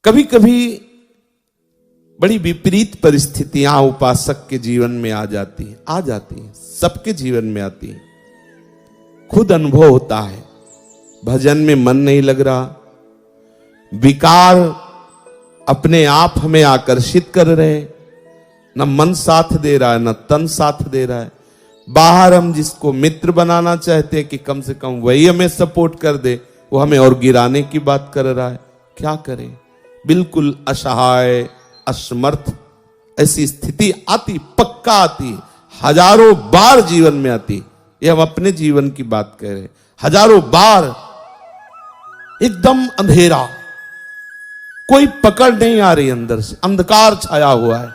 कभी कभी बड़ी विपरीत परिस्थितियां उपासक के जीवन में आ जाती हैं, सबके जीवन में आती हैं। खुद अनुभव होता है, भजन में मन नहीं लग रहा, विकार अपने आप हमें आकर्षित कर रहे हैं, न मन साथ दे रहा है न तन साथ दे रहा है। बाहर हम जिसको मित्र बनाना चाहते हैं कि कम से कम वही हमें सपोर्ट कर दे, वो हमें और गिराने की बात कर रहा है। क्या करें? बिल्कुल असहाय, असमर्थ ऐसी स्थिति आती, पक्का आती, हजारों बार जीवन में आती। ये हम अपने जीवन की बात कह रहे हैं। हजारों बार एकदम अंधेरा, कोई पकड़ नहीं आ रही, अंदर से अंधकार छाया हुआ है,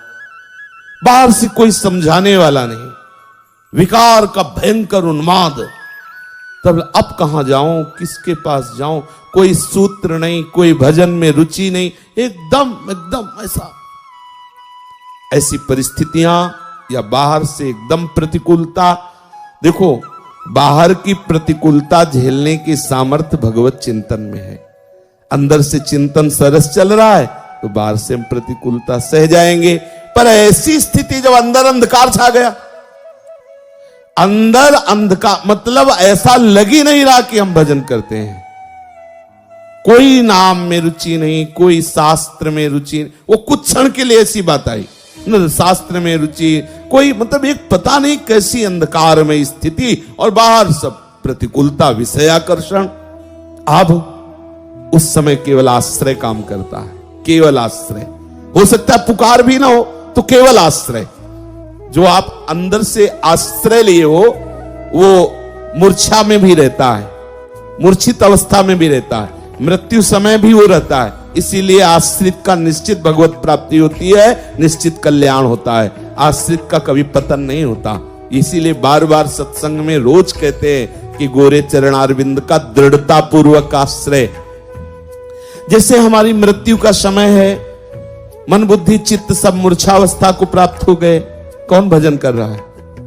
बाहर से कोई समझाने वाला नहीं, विकार का भयंकर उन्माद। तब अब कहां जाऊं, किसके पास जाऊं? कोई सूत्र नहीं, कोई भजन में रुचि नहीं, एकदम ऐसी परिस्थितियां या बाहर से एकदम प्रतिकूलता। देखो, बाहर की प्रतिकूलता झेलने की सामर्थ्य भगवत चिंतन में है। अंदर से चिंतन सरस चल रहा है तो बाहर से हम प्रतिकूलता सह जाएंगे। पर ऐसी स्थिति जब अंदर अंधकार छा गया, अंदर अंधकार मतलब ऐसा लग ही नहीं रहा कि हम भजन करते हैं। कोई नाम में रुचि नहीं, कोई शास्त्र में रुचि नहीं। वो कुछ क्षण के लिए ऐसी बात आई, शास्त्र में रुचि कोई, मतलब एक पता नहीं कैसी अंधकार में स्थिति, और बाहर सब प्रतिकूलता, विषयाकर्षण। अब उस समय केवल आश्रय काम करता है, केवल आश्रय। हो सकता है पुकार भी ना हो तो केवल आश्रय, जो आप अंदर से आश्रय लिए हो वो मूर्छा में भी रहता है, मूर्छित अवस्था में भी रहता है, मृत्यु समय भी वो रहता है। इसीलिए आश्रित का निश्चित भगवत प्राप्ति होती है, निश्चित कल्याण होता है। आश्रित का कभी पतन नहीं होता। इसीलिए बार बार सत्संग में रोज कहते हैं कि गोरे चरणारविंद का दृढ़ता पूर्वक आश्रय। जैसे हमारी मृत्यु का समय है, मन बुद्धि चित्त सब मूर्छावस्था को प्राप्त हो गए, कौन भजन कर रहा है?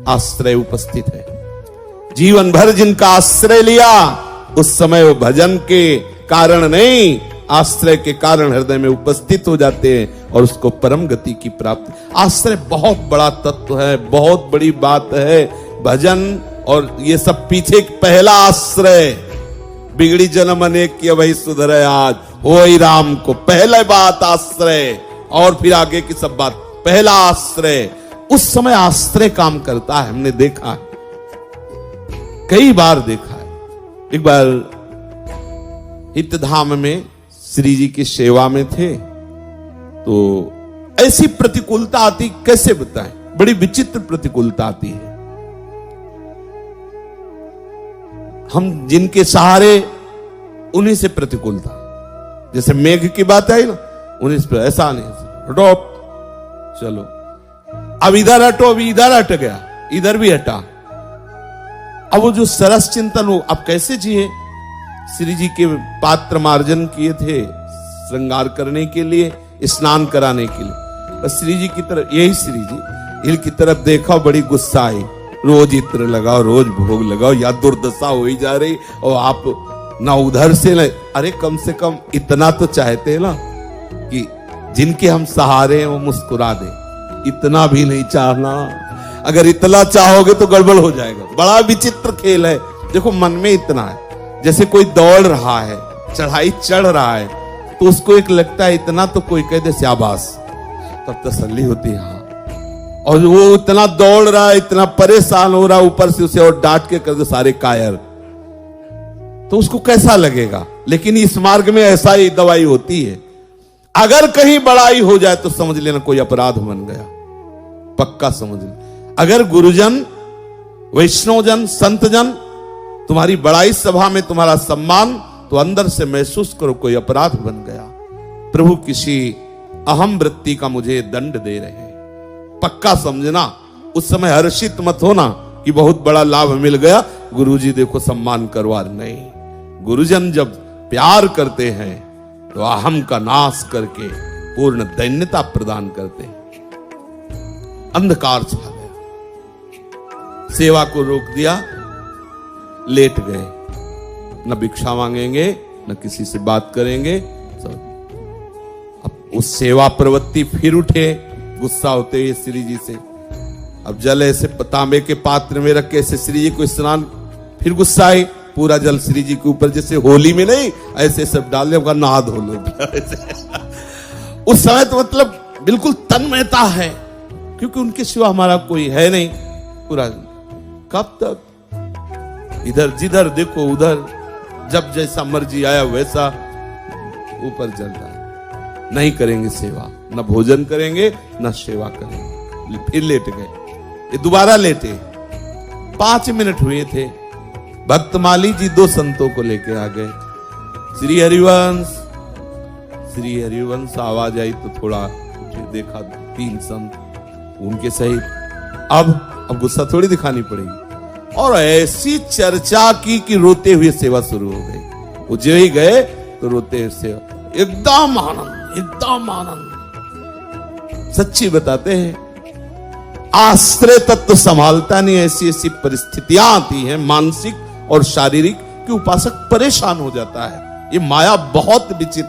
आश्रय उपस्थित है। जीवन भर जिनका आश्रय लिया, उस समय वो भजन के कारण नहीं, आश्रय के कारण हृदय में उपस्थित हो जाते हैं और उसको परम गति की प्राप्ति। आश्रय बहुत बड़ा तत्व है, बहुत बड़ी बात है। भजन और ये सब पीछे पहला आश्रय, बिगड़ी जन्म अनेक किया वही सुधरे आज, होई राम को। पहले बात आश्रय, और फिर आगे की सब बात। पहला आश्रय, उस समय आश्रय काम करता है। हमने देखा है, कई बार देखा है। एक बार हितधाम में श्री जी की सेवा में थे, तो ऐसी प्रतिकूलता आती, कैसे बताएं, बड़ी विचित्र प्रतिकूलता आती है। हम जिनके सहारे, उन्हीं से प्रतिकूलता। जैसे मेघ की बात आई ना, उन्हीं से। ऐसा नहीं, हटो चलो, अब इधर हटो, अभी इधर हट गया, इधर भी हटा। अब वो जो सरस चिंतन हो, अब कैसे जिए? श्री जी के पात्र मार्जन किए थे श्रृंगार करने के लिए, स्नान कराने के लिए। बस श्री जी की तरफ, यही श्री जी इनकी तरफ देखा, बड़ी गुस्सा आई। रोज इत्र लगाओ, रोज भोग लगाओ, या दुर्दशा हो ही जा रही, और आप ना उधर से ना। अरे कम से कम इतना तो चाहते हैं ना कि जिनके हम सहारे हैं वो मुस्कुरा दे। इतना भी नहीं चाहना। अगर इतना चाहोगे तो गड़बड़ हो जाएगा। बड़ा विचित्र खेल है। देखो, मन में इतना है, जैसे कोई दौड़ रहा है, चढ़ाई चढ़ रहा है, तो उसको एक लगता है इतना तो कोई कह दे शाबाश, तब तसल्ली होती है। हाँ, और वो इतना दौड़ रहा है, इतना परेशान हो रहा है, ऊपर से उसे और डांट के कर दो सारे कायर, तो उसको कैसा लगेगा? लेकिन इस मार्ग में ऐसा ही दवाई होती है। अगर कहीं बड़ाई हो जाए तो समझ लेना कोई अपराध बन गया, पक्का समझ लेना। अगर गुरुजन, वैष्णवजन, संतजन तुम्हारी बड़ाई सभा में तुम्हारा सम्मान, तो अंदर से महसूस करो कोई अपराध बन गया, प्रभु किसी अहम वृत्ति का मुझे दंड दे रहे हैं। पक्का समझना। उस समय हर्षित मत होना कि बहुत बड़ा लाभ मिल गया, गुरुजी देखो सम्मान करवा। नहीं, गुरुजन जब प्यार करते हैं तो अहम का नाश करके पूर्ण दैन्यता प्रदान करते हैं। अंधकार छा गया, सेवा को रोक दिया, लेट गए, न भिक्षा मांगेंगे न किसी से बात करेंगे। सब उस सेवा प्रवृत्ति फिर उठे, गुस्सा होते हुए श्री जी से। अब जल ऐसे तांबे के पात्र में रख के ऐसे श्री जी को स्नान, फिर गुस्सा आए, पूरा जल श्री जी के ऊपर, जैसे होली में नहीं ऐसे सब डाल दिया, नहा धो लो। उस समय तो मतलब बिल्कुल तन्मयता है, क्योंकि उनके सिवा हमारा कोई है नहीं। पूरा कब तक इधर जिधर देखो उधर, जब जैसा मर्जी आया वैसा ऊपर चल रहा है। नहीं करेंगे सेवा, न भोजन करेंगे न सेवा करेंगे। फिर लेट गए, ये दोबारा लेटे। 5 मिनट हुए थे, भक्तमाली जी 2 संतों को लेके आ गए। श्री हरिवंश आवाज आई तो थोड़ा उठे, देखा 3 संत उनके सहित। अब गुस्सा थोड़ी दिखानी पड़ेगी, और ऐसी चर्चा की कि रोते हुए सेवा शुरू हो गई। वो जो ही गए तो रोते हुए सेवा, एकदम आनंद, एकदम आनंद। सच्ची बताते हैं, आश्रय तत्व संभालता नहीं, ऐसी ऐसी परिस्थितियां आती हैं मानसिक और शारीरिक कि उपासक परेशान हो जाता है। ये माया बहुत विचित्र